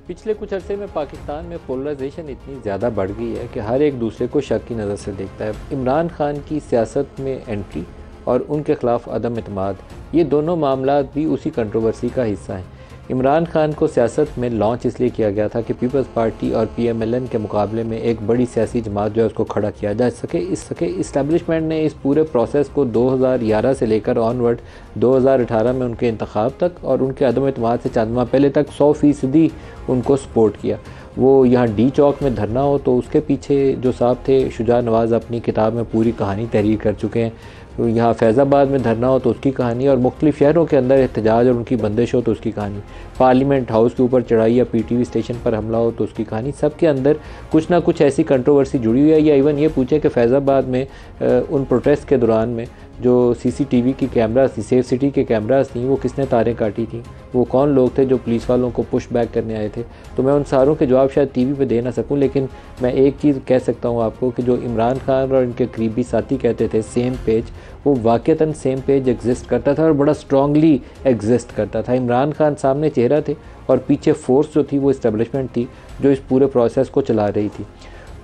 पिछले कुछ अरसे में पाकिस्तान में पोलराइजेशन इतनी ज़्यादा बढ़ गई है कि हर एक दूसरे को शक की नज़र से देखता है। इमरान खान की सियासत में एंट्री और उनके ख़िलाफ़ अदम एतमाद, ये दोनों मामलात भी उसी कंट्रोवर्सी का हिस्सा हैं। इमरान खान को सियासत में लॉन्च इसलिए किया गया था कि पीपल्स पार्टी और PMLN के मुकाबले में एक बड़ी सियासी जमात जो है उसको खड़ा किया जा सके। इस्टेब्लिशमेंट ने इस पूरे प्रोसेस को 2011 से लेकर ऑनवर्ड 2018 में उनके इंतखाब तक और उनके अदम एतमाद से चंद माह पहले तक 100% उनको सपोर्ट किया। वो यहाँ डी चौक में धरना हो तो उसके पीछे जो साहब थे शुजा नवाज़ अपनी किताब में पूरी कहानी तहरीर कर चुके हैं। तो यहाँ फैज़ाबाद में धरना हो तो उसकी कहानी, और मुख्तलिफ़ शहरों के अंदर एहतजाज और उनकी बंदिश हो तो उसकी कहानी, पार्लियामेंट हाउस के ऊपर चढ़ाई या PTV स्टेशन पर हमला हो तो उसकी कहानी, सब के अंदर कुछ ना कुछ ऐसी कंट्रोवर्सी जुड़ी हुई है। या इवन ये पूछे कि फैज़ाबाद में उन प्रोटेस्ट के दौरान में जो CCTV की कैमरास थी, सेफ सिटी के कैमरास थी, वो किसने तारें काटी थी, वो कौन लोग थे जो पुलिस वालों को पुश बैक करने आए थे। तो मैं उन सारों के जवाब शायद TV पे दे ना सकूं, लेकिन मैं एक चीज़ कह सकता हूं आपको कि जो इमरान खान और इनके करीबी साथी कहते थे सेम पेज, वो वाक़तन सेम पेज एग्जिस्ट करता था और बड़ा स्ट्रॉन्गली एग्जिस्ट करता था। इमरान खान सामने चेहरा थे और पीछे फोर्स जो थी वो इस्टेब्लिशमेंट थी जो इस पूरे प्रोसेस को चला रही थी।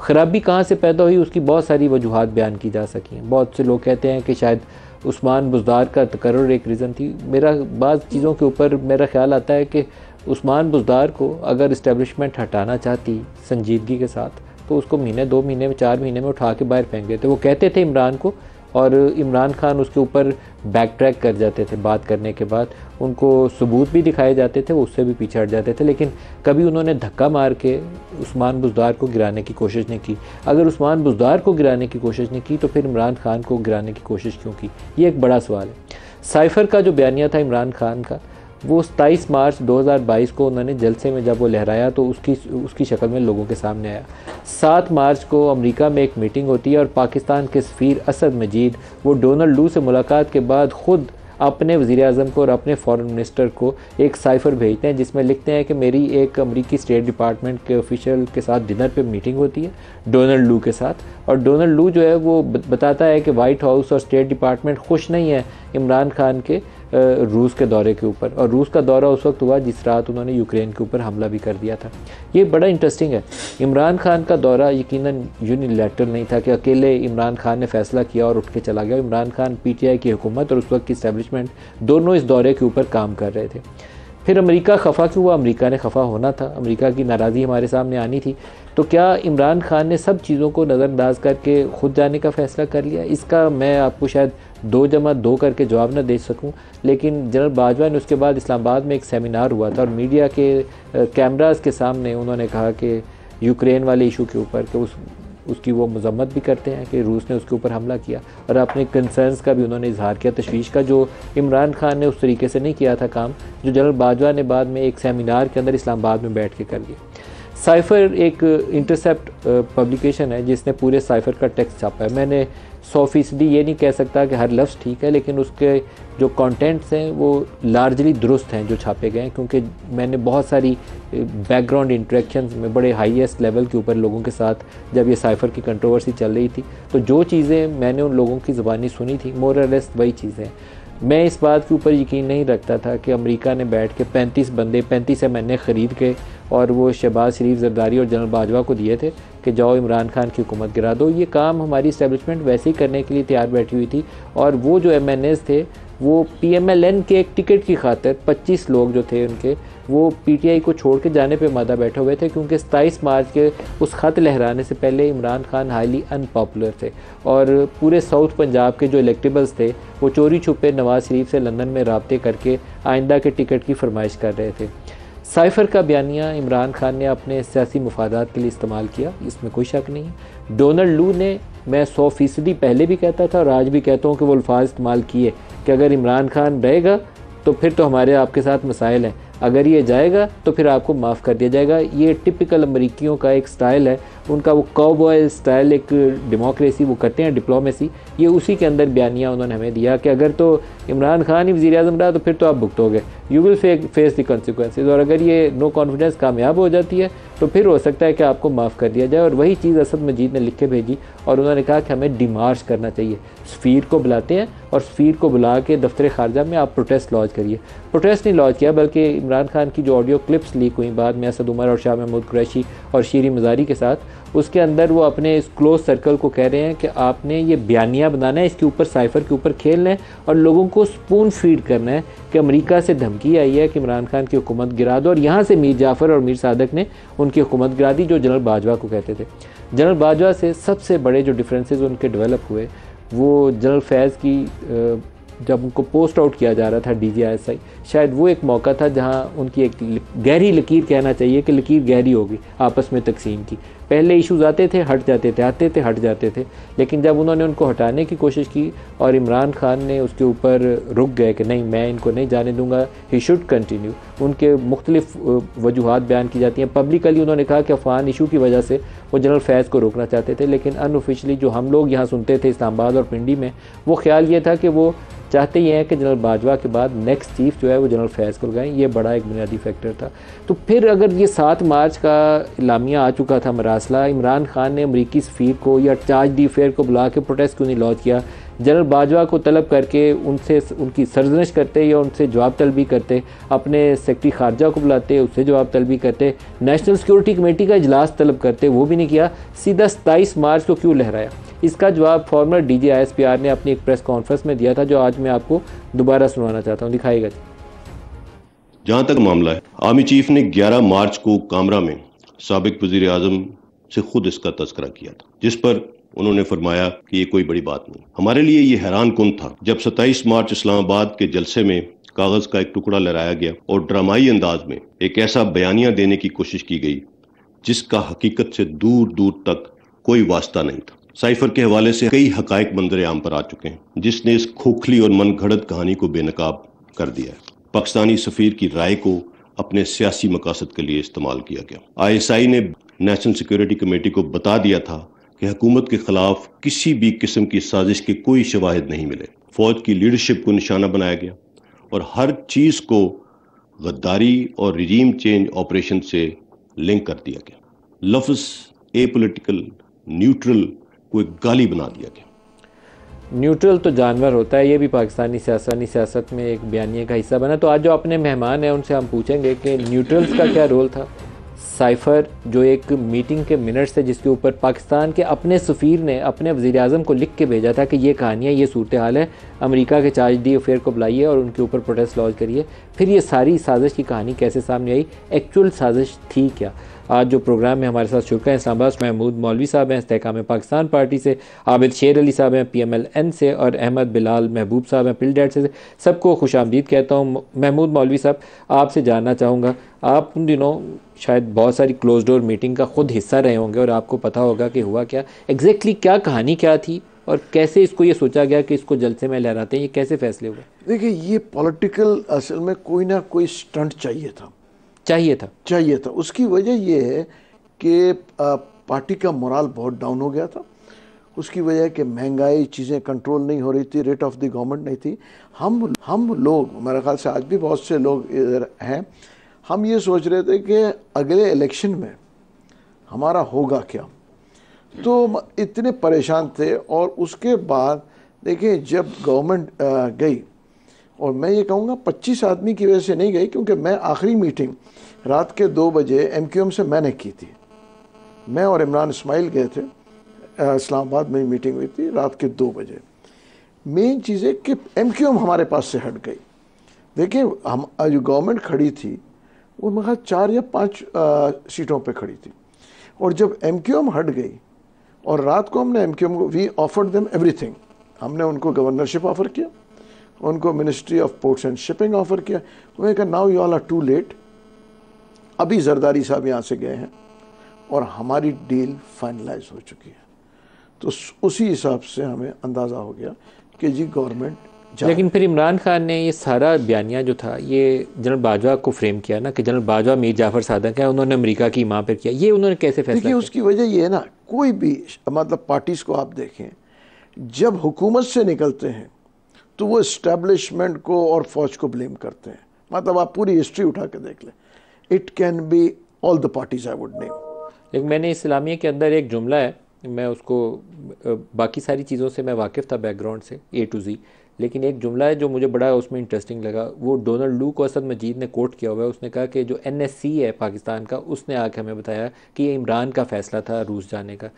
ख़राबी कहाँ से पैदा हुई उसकी बहुत सारी वजूहात बयान की जा सकी हैं। बहुत से लोग कहते हैं कि शायद उस्मान बुज़दार का तकर्रुर एक रीज़न थी। मेरा बाज़ चीज़ों के ऊपर मेरा ख़्याल आता है कि उस्मान बुज़दार को अगर इस्टेब्लिशमेंट हटाना चाहती संजीदगी के साथ तो उसको महीने 2 महीने में 4 महीने में उठा के बाहर फेंक देते। वो कहते थे इमरान को, और इमरान खान उसके ऊपर बैक ट्रैक कर जाते थे। बात करने के बाद उनको सबूत भी दिखाए जाते थे, वो उससे भी पीछे हट जाते थे, लेकिन कभी उन्होंने धक्का मार के उस्मान बुज़दार को गिराने की कोशिश नहीं की। अगर उस्मान बुज़दार को गिराने की कोशिश नहीं की तो फिर इमरान खान को गिराने की कोशिश क्यों की, ये एक बड़ा सवाल है। साइफ़र का जो बयानिया था इमरान खान का, वो 27 मार्च 2022 को उन्होंने जलसे में जब वो लहराया तो उसकी शक्ल में लोगों के सामने आया। 7 मार्च को अमेरिका में एक मीटिंग होती है और पाकिस्तान के सफ़ीर असद मजीद वो डोनाल्ड लू से मुलाकात के बाद ख़ुद अपने वज़ीर-ए-आज़म को और अपने फ़ॉरेन मिनिस्टर को एक साइफ़र भेजते हैं जिसमें लिखते हैं कि मेरी एक अमेरिकी स्टेट डिपार्टमेंट के ऑफिशियल के साथ डिनर पे मीटिंग होती है डोनाल्ड लू के साथ, और डोनाल्ड लू जो है वो बताता है कि वाइट हाउस और स्टेट डिपार्टमेंट खुश नहीं है इमरान खान के रूस के दौरे के ऊपर। और रूस का दौरा उस वक्त हुआ जिस रात उन्होंने यूक्रेन के ऊपर हमला भी कर दिया था। ये बड़ा इंटरेस्टिंग है। इमरान खान का दौरा यकीनन यूनिलैटरल नहीं था कि अकेले इमरान खान ने फ़ैसला किया और उठ के चला गया। इमरान खान PTI की हुकूमत और उस वक्त की इस्टेब्लिशमेंट दोनों इस दौरे के ऊपर काम कर रहे थे। फिर अमेरिका खफा क्यों हुआ? अमेरिका ने खफा होना था, अमेरिका की नाराज़ी हमारे सामने आनी थी। तो क्या इमरान खान ने सब चीज़ों को नज़रअंदाज करके ख़ुद जाने का फ़ैसला कर लिया? इसका मैं आपको शायद 2+2 करके जवाब ना दे सकूं, लेकिन जनरल बाजवा ने उसके बाद इस्लामाबाद में एक सेमिनार हुआ था और मीडिया के कैमरास के सामने उन्होंने कहा कि यूक्रेन वाले इशू के ऊपर कि उसकी वो मजम्मत भी करते हैं कि रूस ने उसके ऊपर हमला किया, और अपने कंसर्न्स का भी उन्होंने इजहार किया, तशवीश का, जो इमरान खान ने उस तरीके से नहीं किया था काम जो जनरल बाजवा ने बाद में एक सेमिनार के अंदर इस्लामाबाद में बैठ के कर दिया। साइफ़र एक इंटरसेप्ट पब्लिकेशन है जिसने पूरे साइफ़र का टेक्स्ट छापा है। मैंने 100% ये नहीं कह सकता कि हर लफ्ज़ ठीक है, लेकिन उसके जो कंटेंट्स हैं वो लार्जली दुरुस्त हैं जो छापे गए हैं, क्योंकि मैंने बहुत सारी बैकग्राउंड इंटरेक्शंस में बड़े हाईएस्ट लेवल के ऊपर लोगों के साथ जब ये साइफ़र की कंट्रोवर्सी चल रही थी तो जो चीज़ें मैंने उन लोगों की ज़बानी सुनी थी मोर और लेस वही चीज़ें। मैं इस बात के ऊपर यकीन नहीं रखता था कि अमेरिका ने बैठ के 35 MNA ख़रीद के और वो शहबाज शरीफ, जरदारी और जनरल बाजवा को दिए थे कि जाओ इमरान खान की हुकूमत गिरा दो। ये काम हमारी इस्टेब्लिशमेंट वैसे ही करने के लिए तैयार बैठी हुई थी, और वो जो MNAs थे वो PMLN के एक टिकट की खातिर 25 लोग जो थे उनके, वो PTI को छोड़ के जाने पे मादा बैठे हुए थे, क्योंकि 27 मार्च के उस ख़त लहराने से पहले इमरान खान हाईली अनपॉपुलर थे और पूरे साउथ पंजाब के जो इलेक्टेबल्स थे वो चोरी छुपे नवाज़ शरीफ से लंदन में राब्ते करके आइंदा के टिकट की फरमाइश कर रहे थे। साइफ़र का बयानिया इमरान खान ने अपने सियासी मुफादात के लिए इस्तेमाल किया, इसमें कोई शक नहीं है। डोनाल्ड लू ने, मैं 100% पहले भी कहता था और आज भी कहता हूँ कि वो अल्फाज इस्तेमाल किए कि अगर इमरान खान रहेगा तो फिर तो हमारे आपके साथ मसाइल हैं, अगर ये जाएगा तो फिर आपको माफ़ कर दिया जाएगा। ये टिपिकल अमरीकियों का एक स्टाइल है, उनका वो काउबॉय स्टाइल, एक डेमोक्रेसी वो करते हैं, डिप्लोमेसी, ये उसी के अंदर बयानिया उन्होंने हमें दिया कि अगर तो इमरान खान ही वज़ीर-ए-आज़म रहा तो फिर तो आप भुगतोगे, you will face the consequences. और अगर ये नो कॉन्फिडेंस कामयाब हो जाती है तो फिर हो सकता है कि आपको माफ़ कर दिया जाए। और वही चीज़ असद मजीद ने लिख के भेजी और उन्होंने कहा कि हमें डिमार्च करना चाहिए। सफ़ीर को बुलाते हैं और सफ़ीर को बुला के दफ्तर ख़ारजा में आप प्रोटेस्ट लॉन्च करिए। प्रोटेस्ट नहीं लॉन्च किया, बल्कि इमरान खान की जो ऑडियो क्लिप्स लीक हुई बाद में असद उमर और शाह महमूद कुरैशी और शीरी मज़ारी के साथ, उसके अंदर वो अपने इस क्लोज सर्कल को कह रहे हैं कि आपने ये बयानिया बनाना है, इसके ऊपर साइफ़र के ऊपर खेलना है और लोगों को स्पून फीड करना है कि अमेरिका से धमकी आई है कि इमरान खान की हुकूमत गिरा दो। और यहाँ से मीर जाफ़र और मीर सादक ने उनकी हुकूमत गिरा दी, जो जनरल बाजवा को कहते थे। जनरल बाजवा से सबसे बड़े जो डिफरेंसेस उनके डेवलप हुए वो जनरल फैज़ की जब उनको पोस्ट आउट किया जा रहा था DGISI, शायद वो एक मौका था जहां उनकी एक गहरी लकीर, कहना चाहिए कि लकीर गहरी होगी आपस में तकसीम की। पहले इश्यूज आते थे हट जाते थे, आते थे हट जाते थे, लेकिन जब उन्होंने उनको हटाने की कोशिश की और इमरान खान ने उसके ऊपर रुक गए कि नहीं मैं इनको नहीं जाने दूंगा, ही शुड कंटिन्यू, उनके मुख्तलिफ वजूहात बयान की जाती हैं। पब्लिकली उन्होंने कहा कि अफगान इशू की वजह से वो जनरल फैज़ को रोकना चाहते थे, लेकिन अनऑफिशियली जो हम लोग यहाँ सुनते थे इस्लामाबाद और पिंडी में, वो ख्याल ये था कि वो चाहते ही हैं कि जनरल बाजवा के बाद नेक्स्ट चीफ जो है वो जनरल फैज़ को लगाएं। ये बड़ा एक बुनियादी फैक्टर था। तो फिर अगर ये 7 मार्च का इलामिया आ चुका था मरासला, इमरान खान ने अमरीकी सफ़ीर को या चार्ज डी फेयर को बुला के प्रोटेस्ट क्यों नहीं लॉन्च किया, जनरल बाजवा को तलब करके उनसे उनकी सरजनश करते या उनसे जवाब तलबी करते, अपने सेक्रेटरी खारजा को बुलाते उससे जवाब तलबी करते, नेशनल सिक्योरिटी कमेटी का इजलास तलब करते, वो भी नहीं किया, सीधा 27 मार्च को क्यों लहराया। इसका जवाब फॉर्मर DG ISPR ने अपनी एक प्रेस कॉन्फ्रेंस में दिया था, जो आज मैं आपको दोबारा सुनाना चाहता हूँ। दिखाएगा। जहाँ तक मामला है, आर्मी चीफ ने 11 मार्च को कामरा में साबिक वजीर आजम से खुद इसका तज़किरा किया था, जिस पर उन्होंने फरमाया कि ये कोई बड़ी बात नहीं। हमारे लिए ये हैरान कुन था जब 27 मार्च इस्लामाबाद के जलसे में कागज का एक टुकड़ा लहराया गया और ड्रामाई अंदाज में एक ऐसा बयानिया देने की कोशिश की गई जिसका हकीकत से दूर दूर तक कोई वास्ता नहीं था। साइफर के हवाले से कई हकायक मंजर आम पर आ चुके हैं, जिसने इस खोखली और मनगढ़ंत कहानी को बेनकाब कर दिया है। पाकिस्तानी सफीर की राय को अपने सियासी मकासद के लिए इस्तेमाल किया गया। ISI ने नेशनल सिक्योरिटी कमेटी को बता दिया था कि हुकूमत के खिलाफ किसी भी किस्म की साजिश के कोई शवाहिद नहीं मिले। फौज की लीडरशिप को निशाना बनाया गया और हर चीज को गद्दारी और रिजीम चेंज ऑपरेशन से लिंक कर दिया गया। लफ्ज एपॉलिटिकल न्यूट्रल को एक गाली बना दिया गया। न्यूट्रल तो जानवर होता है, ये भी पाकिस्तानी सियासत में एक बयानिए का हिस्सा बना। तो आज जो अपने मेहमान हैं उनसे हम पूछेंगे कि न्यूट्रल्स का क्या रोल था। साइफ़र जो एक मीटिंग के मिनट्स थे जिसके ऊपर पाकिस्तान के अपने सफ़ीर ने अपने वज़ीर आज़म को लिख के भेजा था कि ये कहानियाँ, ये सूरत हाल है, अमेरिका के चार्ज डी अफेयर को बुलाइए और उनके ऊपर प्रोटेस्ट लॉन्च करिए। फिर ये सारी साजिश की कहानी कैसे सामने आई, एक्चुअल साजिश थी क्या। आज जो प्रोग्राम में हमारे साथ शुरा हैं इस्लामाबाद महमूद मौलवी साहब हैं इस्तेहकाम पाकिस्तान पार्टी से, आबिद शेर अली साहब हैं PMLN से और अहमद बिलाल महबूब साहब हैं पिलडेट से। सबको खुशामदीद कहता हूँ। महमूद मौलवी साहब, आपसे जानना चाहूँगा, आप उन दिनों शायद बहुत सारी क्लोज डोर मीटिंग का ख़ुद हिस्सा रहे होंगे और आपको पता होगा कि हुआ क्या, एग्जैक्टली क्या कहानी क्या थी और कैसे इसको ये सोचा गया कि इसको जलसे में लहराते हैं, ये कैसे फैसले हुए। देखिए, ये पॉलिटिकल असल में कोई ना कोई स्टंट चाहिए था। उसकी वजह ये है कि पार्टी का मोराल बहुत डाउन हो गया था। उसकी वजह कि महंगाई, चीज़ें कंट्रोल नहीं हो रही थी, रेट ऑफ द गवर्नमेंट नहीं थी। हम लोग, मेरे ख्याल से आज भी बहुत से लोग इधर हैं, हम ये सोच रहे थे कि अगले इलेक्शन में हमारा होगा क्या, तो इतने परेशान थे। और उसके बाद देखिए, जब गवर्नमेंट गई, और मैं ये कहूँगा 25 आदमी की वजह से नहीं गई, क्योंकि मैं आखिरी मीटिंग रात के 2 बजे MQM से मैंने की थी। मैं और इमरान इस्माइल गए थे, इस्लामाबाद में मीटिंग हुई थी रात के 2 बजे। मेन चीज़ है कि MQM हमारे पास से हट गई। देखिए, हम जो गवर्नमेंट खड़ी थी वो मेरे 4 या 5 सीटों पे खड़ी थी, और जब MQM हट गई और रात को हमने MQM को वी ऑफर्ड देम एवरीथिंग। हमने उनको गवर्नरशिप ऑफ़र किया, उनको ministry of ports and shipping offer किया। उन्होंने कहा now you all are too late. अभी जरदारी साहब यहाँ से गए हैं और हमारी डील फाइनलाइज हो चुकी है। तो उसी हिसाब से हमें अंदाज़ा हो गया कि जी गवर्नमेंट। लेकिन फिर इमरान खान ने ये सारा बयानिया जो था ये जनरल बाजवा को फ्रेम किया ना, कि जनरल बाजवा मीर जाफ़र सादक है, उन्होंने अमेरिका की माँ पर किया। ये उन्होंने कैसे फैसला किया? उसकी वजह ये है ना, कोई भी मतलब पार्टीज़ को आप देखें, जब हुकूमत से निकलते हैं तो वो इस्टेब्लिशमेंट को और फौज को ब्लेम करते हैं। मतलब आप पूरी हिस्ट्री उठा के देख लें, it can be all the parties I would name. लेकिन मैंने इस्लामिया के अंदर एक जुमला है, मैं उसको बाकी सारी चीज़ों से मैं वाकिफ़ था बैकग्राउंड से A to Z, लेकिन एक जुमला है जो मुझे बड़ा उसमें इंटरेस्टिंग लगा। वो डोनाल्ड लू को असद मजीद ने कोट किया हुआ है। उसने कहा कि जो NSC है पाकिस्तान का, उसने आके हमें बताया कि ये इमरान का फ़ैसला था रूस जाने का।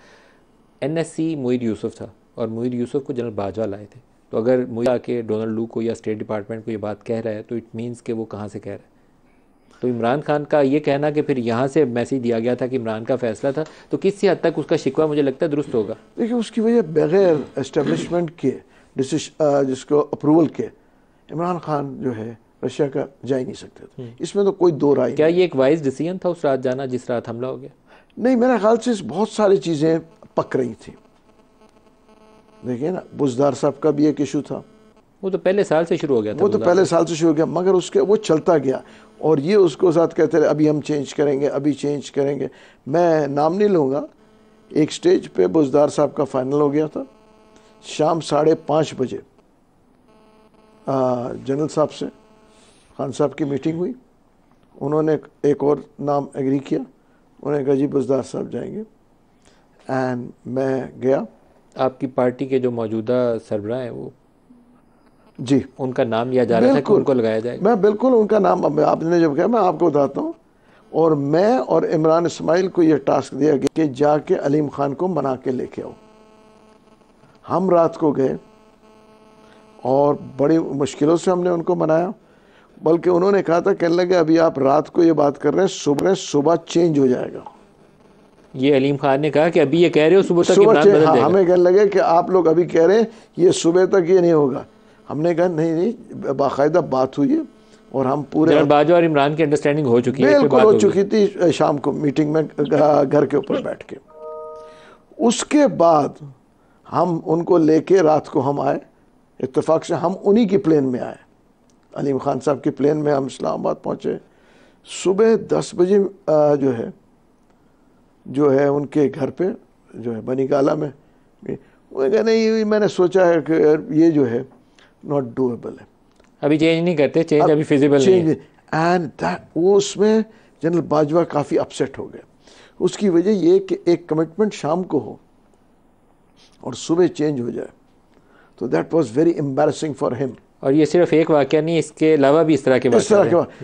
NSC मुईद यूसुफ था और मुईद यूसुफ को जनरल बाजवा लाए थे। तो अगर मुईद आके डोनाल्ड लू को या स्टेट डिपार्टमेंट को ये बात कह रहा है तो इट मीन्स कि वो कहाँ से कह रहा है। तो इमरान खान का ये कहना कि फिर यहाँ से मैसेज दिया गया था कि इमरान का फ़ैसला था, तो किसी हद तक उसका शिकवा मुझे लगता है दुरुस्त होगा। देखिए उसकी वजह बगैर एस्टेब्लिशमेंट के जिसको अप्रूवल के इमरान खान जो है रशिया का जा ही नहीं सकते थे, इसमें तो कोई दो राय। क्या ये एक वाइज डिसीजन था उस रात जाना जिस रात हमला हो गया? नहीं, मेरे ख्याल से बहुत सारी चीज़ें पक रही थी। देखिए ना, बुज़दार साहब का भी एक इशू था, वो तो पहले साल से शुरू हो गया था। वो तो पहले साल से शुरू हो गया, मगर उसके वो चलता गया और ये उसको साथ कहते रहे अभी हम चेंज करेंगे, अभी चेंज करेंगे। मैं नाम नहीं लूँगा, एक स्टेज पे बुज़दार साहब का फाइनल हो गया था। शाम 5:30 बजे जनरल साहब से खान साहब की मीटिंग हुई। उन्होंने एक और नाम एग्री किया, उन्होंने कहा जी बुज़दार साहब जाएंगे, एंड मैं गया। आपकी पार्टी के जो मौजूदा सरबराह हैं वो जी, उनका नाम लिया जा रहा था कि उनको लगाया जाएगा? मैं बिल्कुल उनका नाम, आपने जब कहा मैं आपको बताता हूँ। और मैं और इमरान इस्माइल को ये टास्क दिया गया कि जाके अलीम खान को मना के लेके आओ। हम रात को गए और बड़ी मुश्किलों से हमने उनको मनाया, बल्कि उन्होंने कहा था, कहने लगे अभी आप रात को ये बात कर रहे हैं, सुबह चेंज हो जाएगा। ये अलीम खान ने कहा कि अभी ये कह रहे हो सुबह तक इमरान बदल जाएगा। हमें कहने लगे कि आप लोग अभी कह रहे हैं ये सुबह तक ये नहीं होगा। हमने कहा नहीं, बाकायदा बात हुई है और हम पूरे बाजवा और इमरान की अंडरस्टैंडिंग हो चुकी है, बिल्कुल हो चुकी थी शाम को मीटिंग में घर के ऊपर बैठ के। उसके बाद हम उनको लेके रात को हम आए, इत्तेफाक से हम उन्हीं की प्लेन में आए, अलीम खान साहब की प्लेन में हम इस्लामाबाद पहुँचे। सुबह 10 बजे जो है उनके घर पे जो है बनी गाला में, वो कहा नहीं मैंने सोचा है कि ये जो है नॉट डूएबल है, अभी चेंज नहीं करते, चेंज अभी फिजिबल नहीं है। एंड दैट वो उसमें जनरल बाजवा काफ़ी अपसेट हो गए। उसकी वजह ये कि एक कमिटमेंट शाम को हो और सुबह चेंज हो जाए, तो that was very embarrassing for him. और ये सिर्फ एक वाक़या नहीं, इसके अलावा भी इस तरह के वाक़या